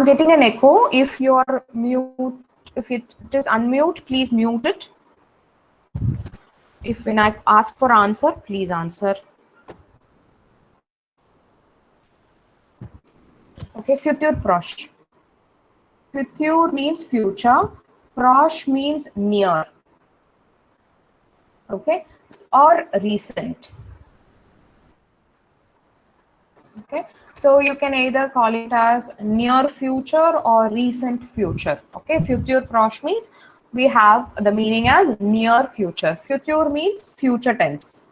I'm getting an echo. If you're mute, if it is unmute, please mute it. If when I ask for answer, please answer. Okay, future proche. Future means future. Proche means near. Okay, or recent. Okay, so you can either call it as near future or recent future. Okay, future proche means we have the meaning as near future. Future means future tense.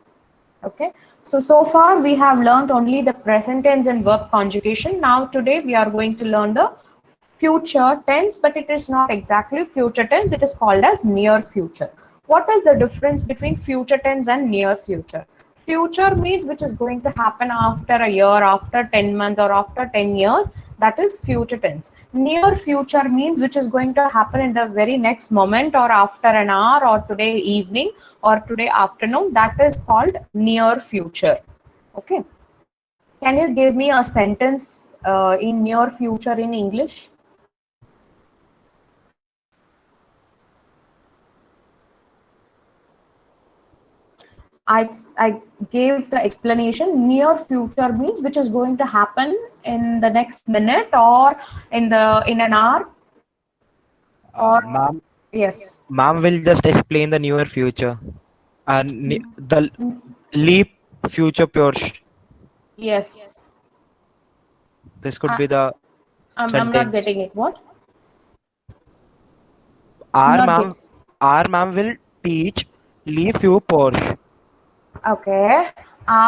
Okay, so far we have learned only the present tense and verb conjugation. Now today we are going to learn the future tense, but it is not exactly future tense. It is called as near future. What is the difference between future tense and near future? Future means which is going to happen after a year, after 10 months, or after 10 years. That is future tense. Near future means which is going to happen in the very next moment, or after an hour, or today evening, or today afternoon. That is called near future. Okay. Can you give me a sentence in near future in English? I gave the explanation. Near future means which is going to happen in the next minute, or in an hour, or Ma'am, yes. ma'am will just explain the near future. The leap future pure. Yes. This could I, be the I'm not sentence. getting it. What? I'm Our not ma'am, getting. our ma'am will teach leap few Porsche. Okay.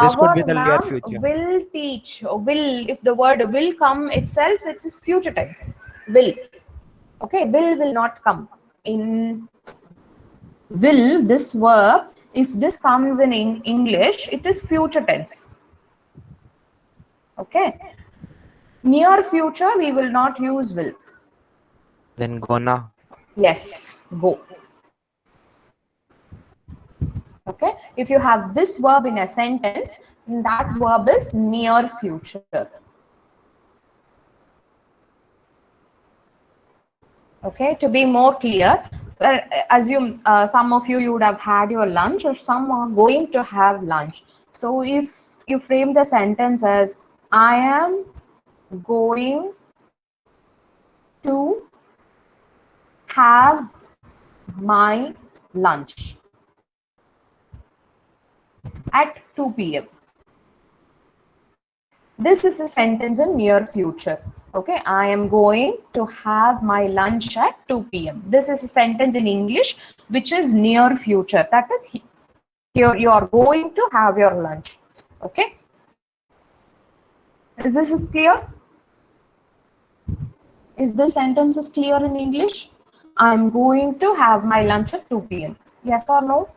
This could be Our the near ma'am future. will teach. Will, if the word will come itself, it is future tense. Will. Okay. Will not come. In will, this verb, if this comes in English, it is future tense. Okay. Near future, we will not use will. Then gonna. Yes. Go. Okay. If you have this verb in a sentence, that verb is near future. Okay, to be more clear, assume some of you would have had your lunch, or some are going to have lunch. So if you frame the sentence as I am going to have my lunch at 2 p.m. This is a sentence in near future. Okay, I am going to have my lunch at 2 p.m. This is a sentence in English which is near future. That is, here you are going to have your lunch. Okay, is this clear? Is this sentence is clear in English? I am going to have my lunch at 2 p.m. Yes or no?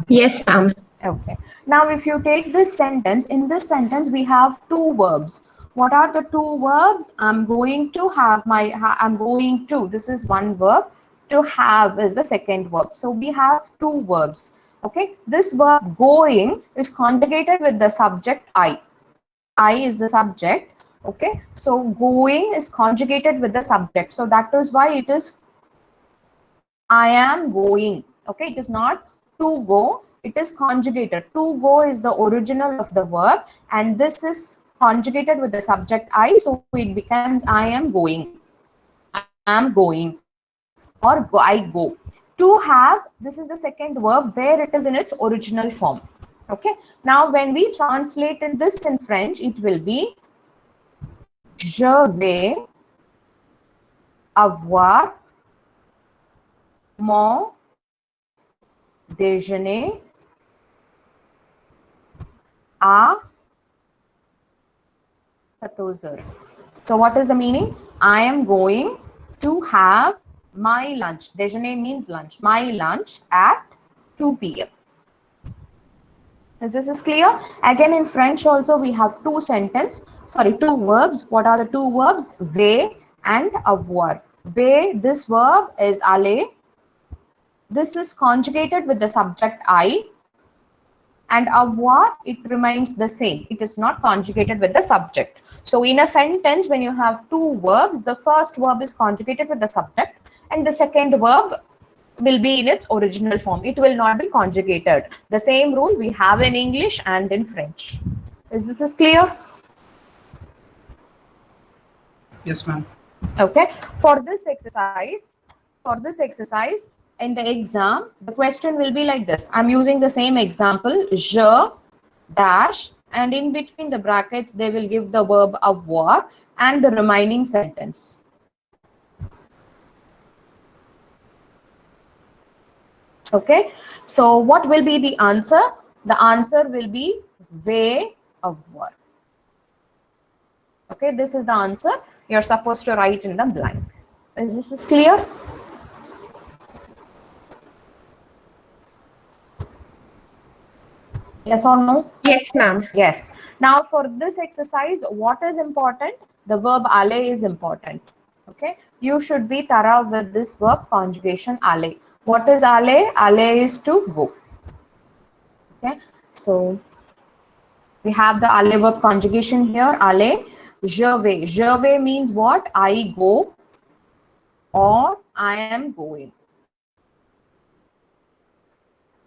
Yes, ma'am. Okay. Now, if you take this sentence, in this sentence, we have two verbs. What are the two verbs? I'm going to have my, I'm going to, this is one verb. To have is the second verb. So we have two verbs. Okay. This verb going is conjugated with the subject I. I is the subject. Okay. So going is conjugated with the subject. So that is why it is I am going. Okay. It is not to go. It is conjugated. To go is the original of the verb, and this is conjugated with the subject I, so it becomes I am going. I am going, or go, I go. To have, this is the second verb where it is in its original form. Okay. Now, when we translate this in French, it will be je vais avoir mon déjeuner à 14h. So what is the meaning? I am going to have my lunch. Déjeuner means lunch. My lunch at 2 p.m. This is clear? Again, in French also we have two verbs. What are the two verbs? Vais and avoir. Vais, this verb is aller. This is conjugated with the subject I. And avoir, it remains the same. It is not conjugated with the subject. So in a sentence, when you have two verbs, the first verb is conjugated with the subject and the second verb will be in its original form. It will not be conjugated. The same rule we have in English and in French. Is this clear? Yes, ma'am. Okay. For this exercise, in the exam, the question will be like this. I'm using the same example, je dash, and in between the brackets, they will give the verb avoir and the remaining sentence. Okay, so what will be the answer? The answer will be way avoir. Okay, this is the answer you're supposed to write in the blank. Is this clear? Yes or no? Yes, ma'am. Yes. Now for this exercise, what is important? The verb aller is important. Okay. You should be thorough with this verb conjugation aller. What is aller? Aller is to go. Okay. So we have the aller verb conjugation here. Aller. Je vais. Je vais means what? I go or I am going.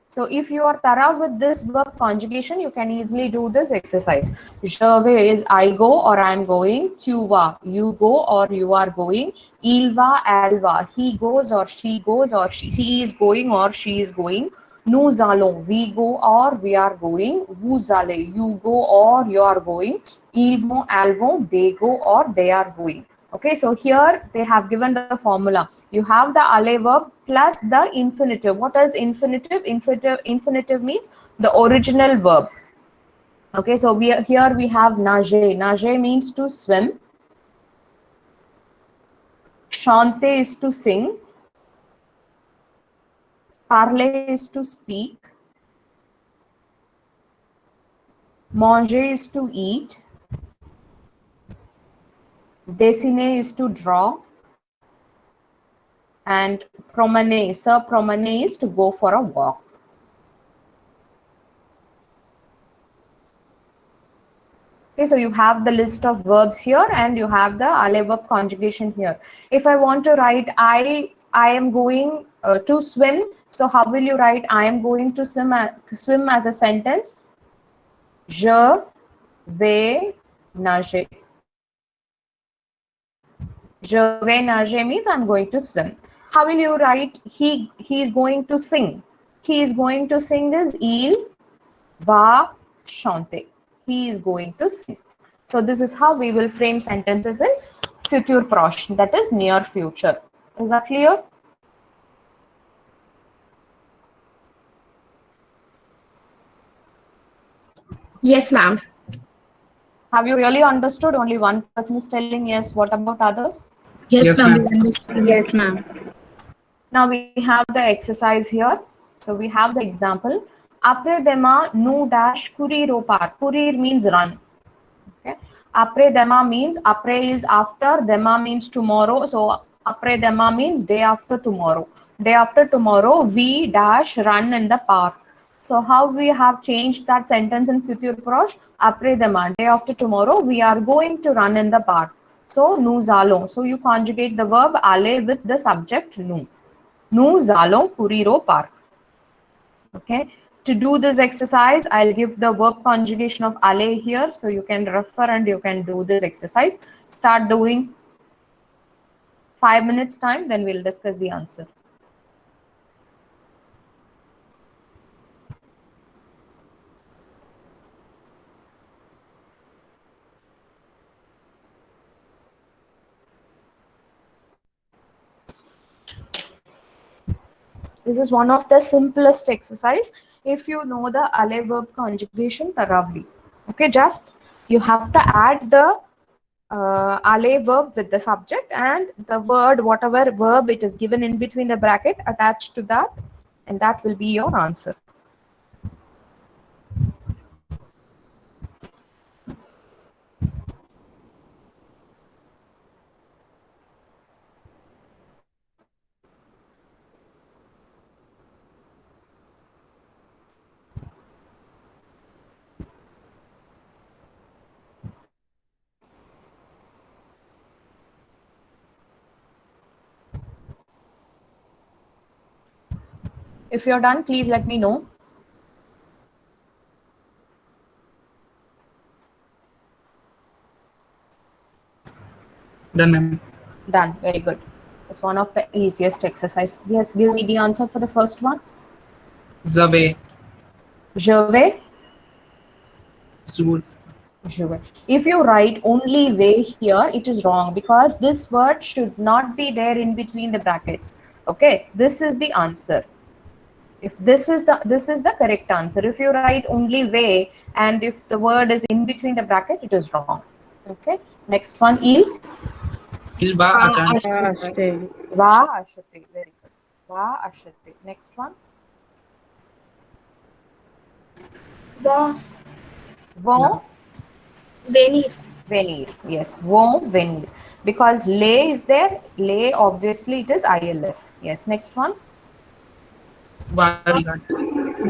So if you are thorough with this verb conjugation, you can easily do this exercise. Je vais is I go or I am going. Tu vas, you go or you are going. Il va, elle va, he goes or he is going or she is going. Nous allons, we go or we are going. Vous allez, you go or you are going. Ils vont, elles vont, they go or they are going. Okay, so here they have given the formula. You have the aller verb plus the infinitive. What is infinitive? Infinitive means the original verb. Okay, so here we have nager. Nager means to swim. Chanter is to sing. Parler is to speak. Manger is to eat. Dessiner is to draw. And promener, promener is to go for a walk. Okay, so you have the list of verbs here and you have the aller verb conjugation here. If I want to write I am going to swim, so how will you write I am going to swim as a sentence? Je vais nager. Je vais nager means I'm going to swim. How will you write he is going to sing? He is going to sing is il va chanter. He is going to sing. So this is how we will frame sentences in futur proche, that is near future. Is that clear? Yes, ma'am. Have you really understood? Only one person is telling yes. What about others? Yes, ma'am. Yes, ma'am. Now we have the exercise here. So we have the example. Après demain, nous dash courir au parc. Courir means run. Okay. Après demain means après is after, demain means tomorrow. So après demain means day after tomorrow. Day after tomorrow, we dash run in the park. So how we have changed that sentence in futur proche? Après demain, day after tomorrow, we are going to run in the park. So nous allons. So you conjugate the verb aller with the subject nous. Nous allons courir au parc. Okay. To do this exercise, I'll give the verb conjugation of aller here. So you can refer and you can do this exercise. Start doing 5 minutes time, then we'll discuss the answer. This is one of the simplest exercise if you know the aller verb conjugation thoroughly. Okay, just you have to add the aller verb with the subject and the word, whatever verb it is given in between the bracket attached to that, and that will be your answer. If you're done, please let me know. Done, ma'am. Done. Very good. It's one of the easiest exercise. Yes, give me the answer for the first one. The way. Je vais. Zool. Je vais. If you write only way here, it is wrong because this word should not be there in between the brackets. Okay, this is the answer. If this is the correct answer. If you write only way and if the word is in between the bracket, it is wrong. Okay. Next one, il. Il va achater. Va ashate. Very good. Va ashate. Next one. Vont Vont venir. venir. Yes, vont venir. Because lay is there. Lay, obviously, it is ILS. Yes. Next one. Va regarder.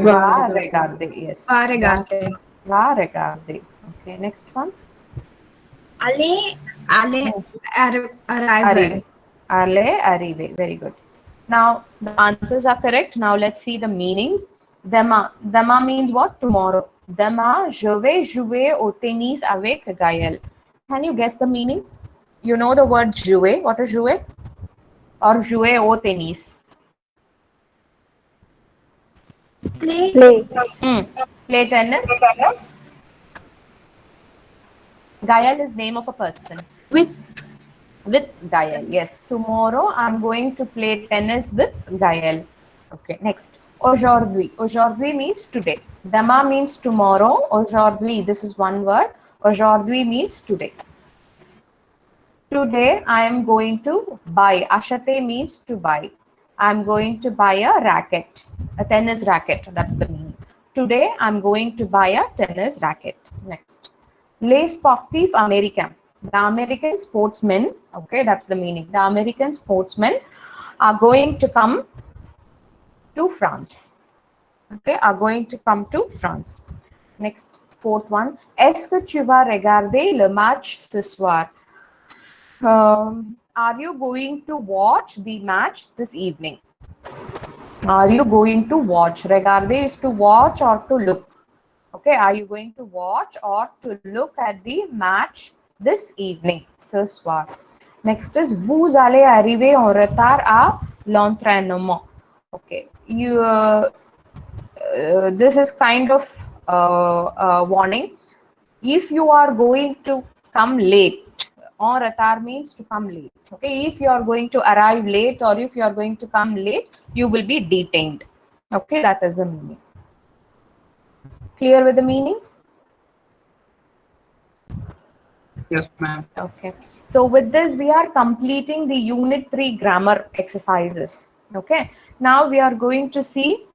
Va regarder. Yes. Va regarder. Va regarder. Okay. Next one. Aller arriver. Arrive. Aller, arrive. Very good. Now, the answers are correct. Now, let's see the meanings. Demain. Demain means what? Tomorrow. Demain, je vais jouer au tennis avec Gaël. Can you guess the meaning? You know the word jouer. What is jouer? Or jouer au tennis. Play. Play tennis. Gaël is name of a person. With Gaël. Yes. Tomorrow I'm going to play tennis with Gaël. Okay. Next. Aujourd'hui. Aujourd'hui means today. Demain means tomorrow. Aujourd'hui. This is one word. Aujourd'hui means today. Today I am going to buy. Achate means to buy. I'm going to buy a racket. A tennis racket. That's the meaning. Today I'm going to buy a tennis racket. Next. Les sportifs américains. The American sportsmen, okay, that's the meaning. The American sportsmen are going to come to France. Okay, are going to come to France. Next, fourth one. Est-ce que tu vas regarder le match ce soir? Are you going to watch the match this evening? Are you going to watch? Regarder is to watch or to look. Okay, are you going to watch or to look at the match this evening? Ce soir. Next is vous allez arriver en retard à l'entraînement. Okay, this is kind of warning. If you are going to come late, en retard means to come late. Okay, if you are going to arrive late or if you are going to come late, you will be detained. Okay, that is the meaning. Clear with the meanings? Yes, ma'am. Okay. So with this, we are completing the Unit 3 grammar exercises. Okay. Now we are going to see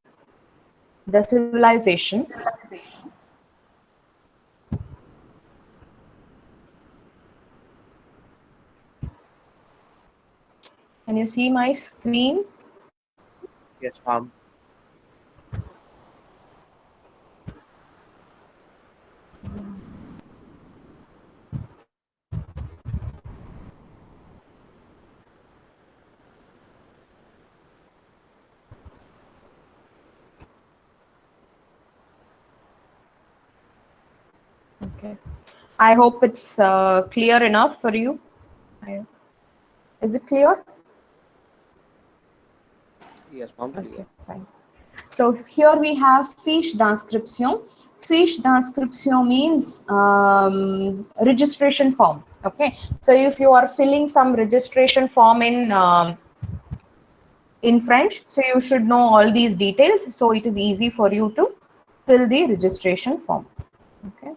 the civilization. Can you see my screen? Yes, ma'am. Okay. I hope it's clear enough for you. Is it clear? Yes, ma'am. Okay, fine. So here we have fiche d'inscription. Fiche d'inscription means registration form. Okay. So if you are filling some registration form in French, so you should know all these details. So it is easy for you to fill the registration form. Okay.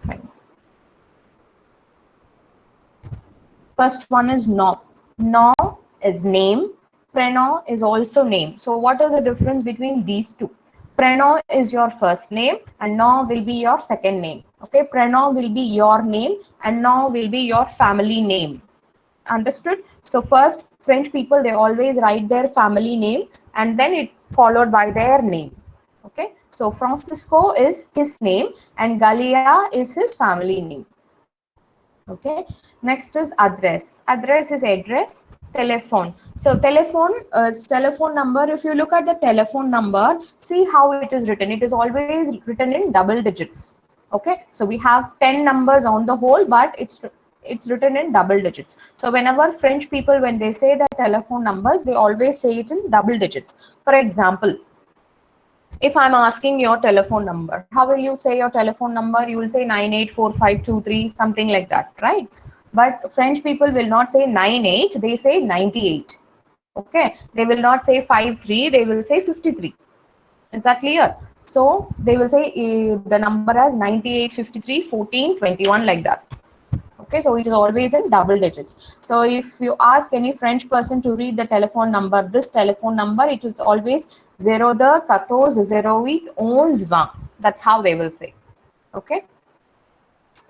Fine. First one is nom. Nom is name. Prénom is also name. So what is the difference between these two? Prénom is your first name and nom will be your second name. Okay, prénom will be your name and nom will be your family name. Understood? So first, French people, they always write their family name and then it followed by their name. Okay, so Francisco is his name and Galia is his family name. Okay, next is address. Address is address. Telephone. So telephone number. If you look at the telephone number, see how it is written. It is always written in double digits. Okay. So we have 10 numbers on the whole, but it's written in double digits. So whenever French people, when they say the telephone numbers, they always say it in double digits. For example, if I'm asking your telephone number, how will you say your telephone number? You will say 984523, something like that, right? But French people will not say 98, they say 98. Okay, they will not say 53, they will say 53. Is that clear? So they will say the number as 98, 53, 14, 21, like that. Okay, so it is always in double digits. So if you ask any French person to read the telephone number, this telephone number, it is always 02 14 08 11 20. That's how they will say. Okay.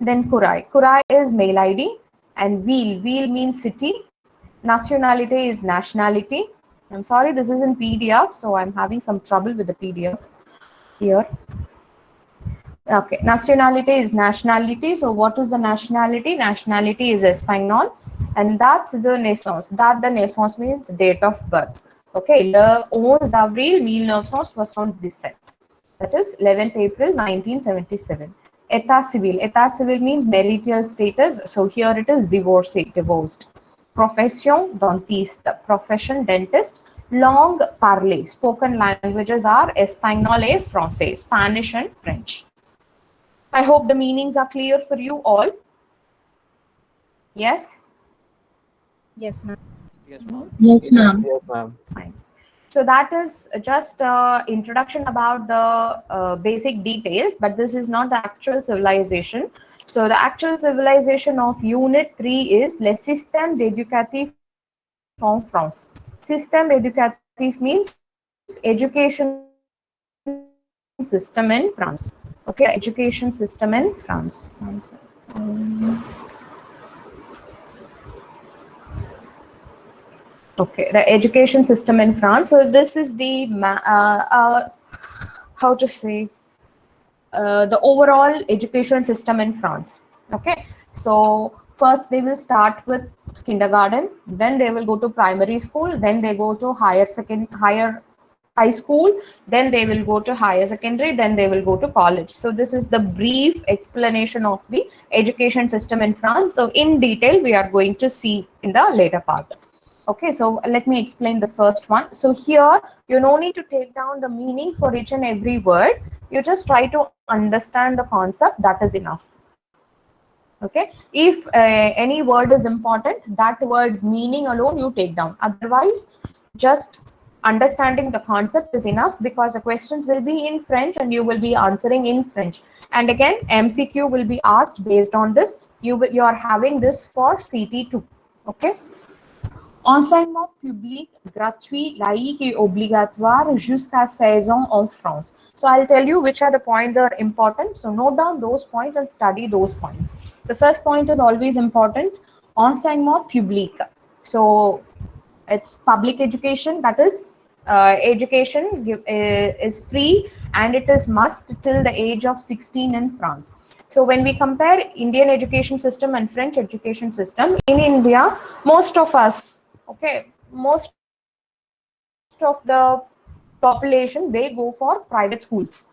Then Kurai. Kurai is mail ID, and Ville. Ville means city. Nationality is nationality. I'm sorry, this is in PDF, so I'm having some trouble with the PDF here. Okay, nationality is nationality. So what is the nationality? Nationality is Espanol, and that's the naissance. That the naissance means date of birth. Okay, le 11 avril 1977. That is 11th April 1977. État civil. État civil means marital status. So here it is divorcee, divorced. Profession, dentiste. Profession, dentist. Langue parlée. Spoken languages are Espanol et Français, Spanish and French. I hope the meanings are clear for you all. Yes? Yes, ma'am. Yes, ma'am. Yes, ma'am. Yes, ma'am. Fine. So that is just introduction about the basic details, but this is not the actual civilization. So the actual civilization of Unit 3 is Le Système d'éducatif en France. Système éducatif means education system in France. Okay, education system in France. Okay, the education system in France. So this is the how to say the overall education system in France. Okay, so first they will start with kindergarten, then they will go to primary school, then they go to high school, then they will go to higher secondary, then they will go to college. So this is the brief explanation of the education system in France. So in detail, we are going to see in the later part. Okay, so let me explain the first one. So here, you no need to take down the meaning for each and every word. You just try to understand the concept, that is enough. Okay, if any word is important, that word's meaning alone you take down. Otherwise, just understanding the concept is enough, because the questions will be in French and you will be answering in French. And again, MCQ will be asked based on this. You are having this for CT2. Okay. Enseignement public gratuit, laïque et obligatoire jusqu'à 16 ans en France. So I'll tell you which are the points are important. So note down those points and study those points. The first point is always important. Enseignement public. So it's public education, that is education is free and it is must till the age of 16 in France. So when we compare Indian education system and French education system, in India, most of us, okay, most of the population, they go for private schools.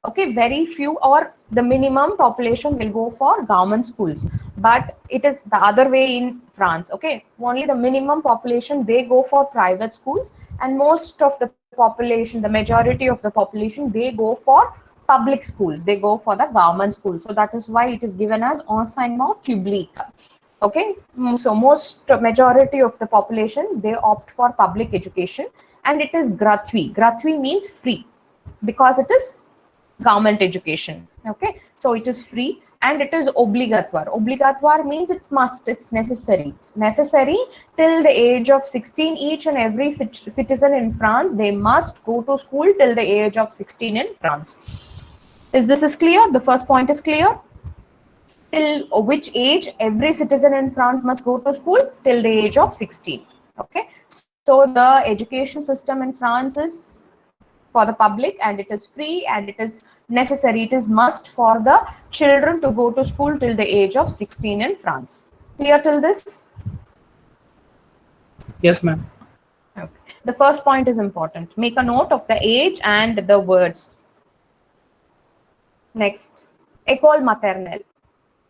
Okay, very few or the minimum population will go for government schools, but it is the other way in France. Okay, only the minimum population, they go for private schools, and most of the population, the majority of the population, they go for public schools, they go for the government schools. So that is why it is given as enseignement public. Okay, so majority of the population, they opt for public education, and it is gratuit. Gratuit means free, because it is government education. Okay, so it is free and it is obligatoire. Obligatoire means it's must, it's necessary. It's necessary till the age of 16. Each and every citizen in France, they must go to school till the age of 16 in France. Is this clear? The first point is clear. Till which age every citizen in France must go to school? Till the age of 16. Okay, so the education system in France is for the public, and it is free, and it is necessary, it is must for the children to go to school till the age of 16 in France. Clear till this? Yes, ma'am. Okay. The first point is important. Make a note of the age and the words. Next, école maternelle.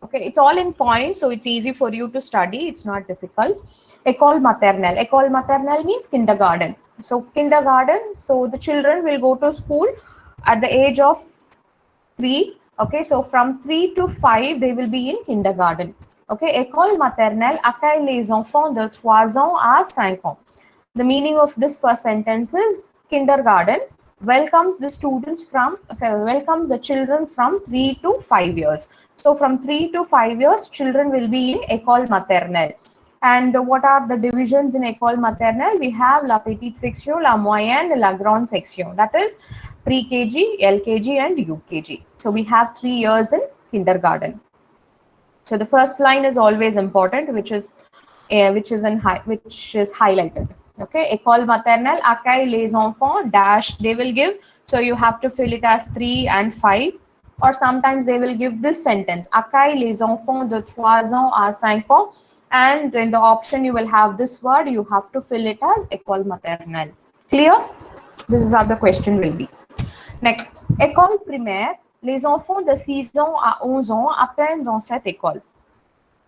Okay, it's all in points, so it's easy for you to study. It's not difficult. École maternelle. École maternelle means kindergarten. So kindergarten. So the children will go to school at the age of 3. Okay, so from 3 to 5, they will be in kindergarten. Okay, école maternelle accueille les enfants de 3 ans à 5 ans. The meaning of this first sentence is kindergarten welcomes the children from 3 to 5 years. So from 3 to 5 years, children will be in école maternelle. And what are the divisions in école maternelle? We have la petite section, la moyenne, la grande section. That is pre-KG, LKG, and UKG. So we have 3 years in kindergarten. So the first line is always important, which is highlighted. Okay, école maternelle accueille les enfants dash. They will give, so you have to fill it as 3 and 5, or sometimes they will give this sentence: accueille les enfants de 3 ans à 5 ans, and in the option you will have this word. You have to fill it as école maternelle. Clear? This is how the question will be. Next, école primaire. Les enfants de 6 ans à 11 ans apprennent dans cette école.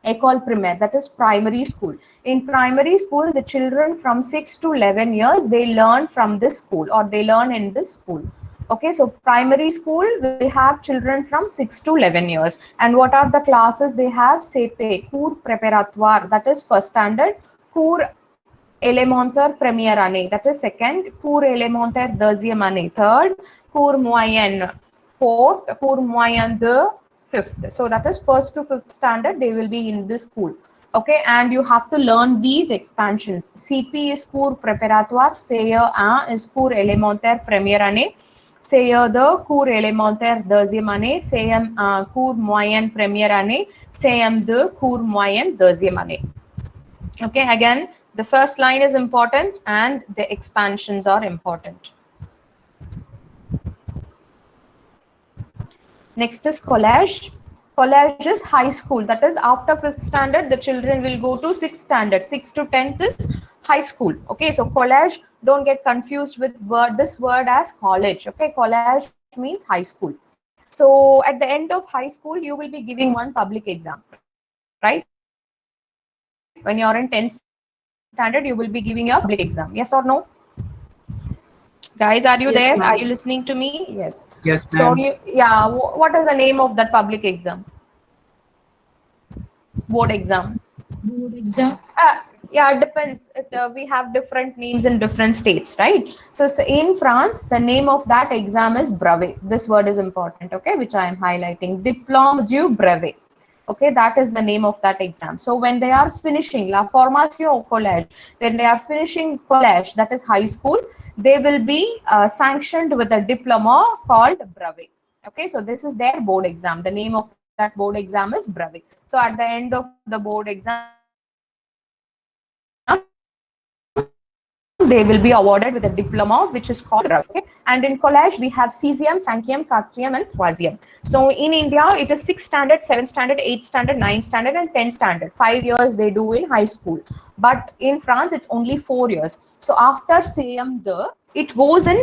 École primaire, that is primary school. In primary school, the children from 6 to 11 years, they learn from this school, or they learn in this school. Okay, so primary school will have children from 6 to 11 years. And what are the classes they have? CP, cours préparatoire, that is first standard. Cours élémentaire première année, that is second. Cours élémentaire deuxième année, third. Cours moyenne, fourth. Cours moyen de fifth. So that is first to fifth standard, they will be in this school. Okay, and you have to learn these expansions. CP is cours préparatoire, CE1 is cours élémentaire première année, CE2 cours élémentaire deuxième année, CM cours moyenne première année, CM2 cours moyenne deuxième année. Okay, again, the first line is important and the expansions are important. Next is college. College is high school. That is after 5th standard, the children will go to 6th standard. 6th to 10th is high school. Okay, so college, don't get confused with this word as college. Okay, college means high school. So at the end of high school, you will be giving one public exam, right? When you're in 10th standard, you will be giving your public exam. Yes or no? Guys, are you Yes, there? ma'am. Are you listening to me? Yes. Yes, So ma'am. what is the name of that public exam? Board exam. Board exam. Yeah, it depends. We have different names in different states, right? So in France, the name of that exam is brevet. This word is important, okay, which I am highlighting. Diplôme du brevet. Okay, that is the name of that exam. So when they are finishing la formation au collège, when they are finishing collège, that is high school, they will be sanctioned with a diploma called brevet. Okay, so this is their board exam. The name of that board exam is brevet. So at the end of the board exam, they will be awarded with a diploma which is called brevet. Okay? And in college we have sixième, cinquième, quatrième, and troisième. So in India it is 6th standard, 7th standard, 8th standard, 9th standard, and 10th standard. 5 years they do in high school. But in France it's only 4 years. So after CM2, it goes in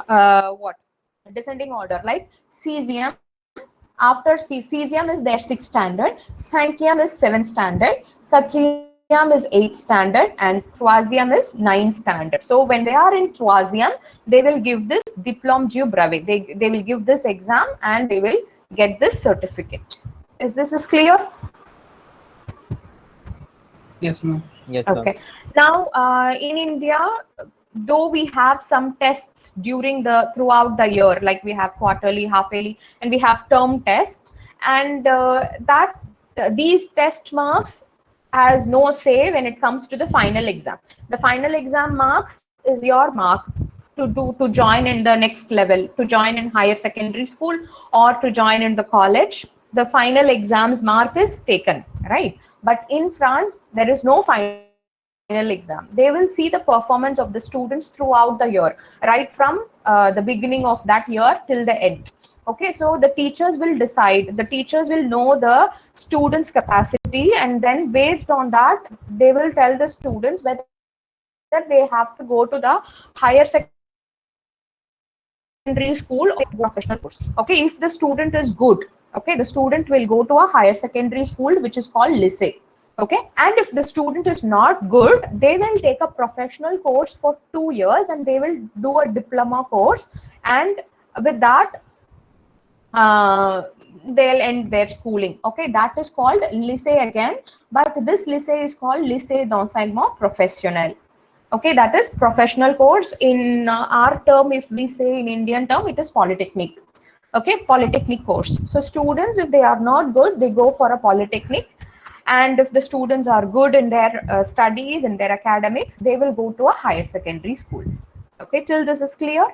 what? Descending order, like sixième. After sixième is their 6th standard, cinquième is 7th standard, quatrième is 8th standard, and troisième is 9th standard. So when they are in troisième, they will give this diplôme du brevet. They will give this exam and they will get this certificate. Is this clear? Yes, ma'am. Yes, Okay. Now in India, though we have some tests throughout the year, like we have quarterly, half yearly, and we have term tests, and these test marks has no say when it comes to the final exam. The final exam marks is your mark to join in the next level, to join in higher secondary school or to join in the college. The final exams mark is taken, right? But in France, there is no final exam. They will see the performance of the students throughout the year, right from the beginning of that year till the end. Okay, so the teachers will decide, the teachers will know the students' capacity, and then based on that, they will tell the students whether they have to go to the higher secondary school or professional course. Okay, if the student is good, okay, the student will go to a higher secondary school, which is called lycée. Okay, and if the student is not good, they will take a professional course for 2 years, and they will do a diploma course, and with that they'll end their schooling. Okay, that is called lycée again, but this lycée is called lycée d'enseignement professionnel. Okay, that is professional course. In our term, if we say in Indian term, it is polytechnic. Okay, polytechnic course. So students, if they are not good, they go for a polytechnic, and if the students are good in their studies and their academics, they will go to a higher secondary school. Okay, till this is clear?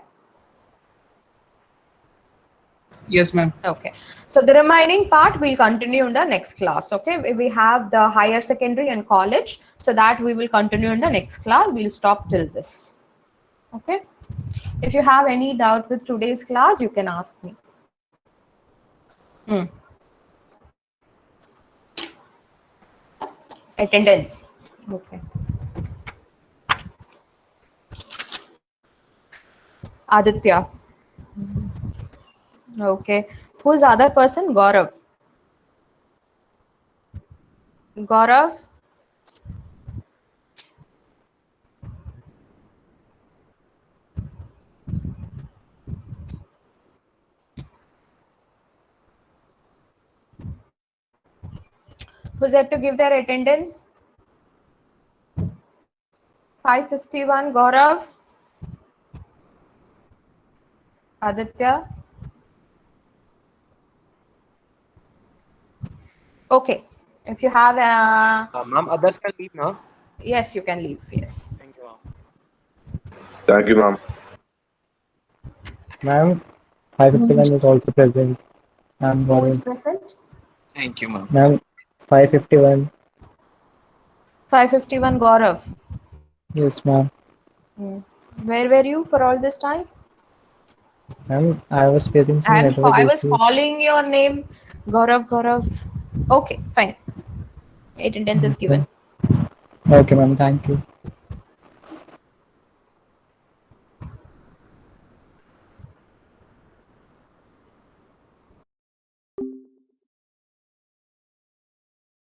Yes, ma'am. Okay, so the remaining part we'll continue in the next class. Okay, we have the higher secondary and college, so that we will continue in the next class. We'll stop till this. Okay, if you have any doubt with today's class, you can ask me. Attendance. Okay. Aditya. Okay. Who's the other person? Gaurav. Gaurav. Who's have to give their attendance? 551, Gaurav. Aditya. Okay. If you have Ma'am, others can leave now. yes, you can leave. Yes. Thank you, ma'am. Thank you, ma'am. Ma'am, 551 is also present. I'm Who is Gaurav. present? Thank you, ma'am. Ma'am, 551. 551, Gaurav. Yes, ma'am. Where were you for all this time? Ma'am, I was facing some network I was issues. calling your name. Gaurav, Gaurav. Okay, fine. Attendance is given. Okay, ma'am. Thank you.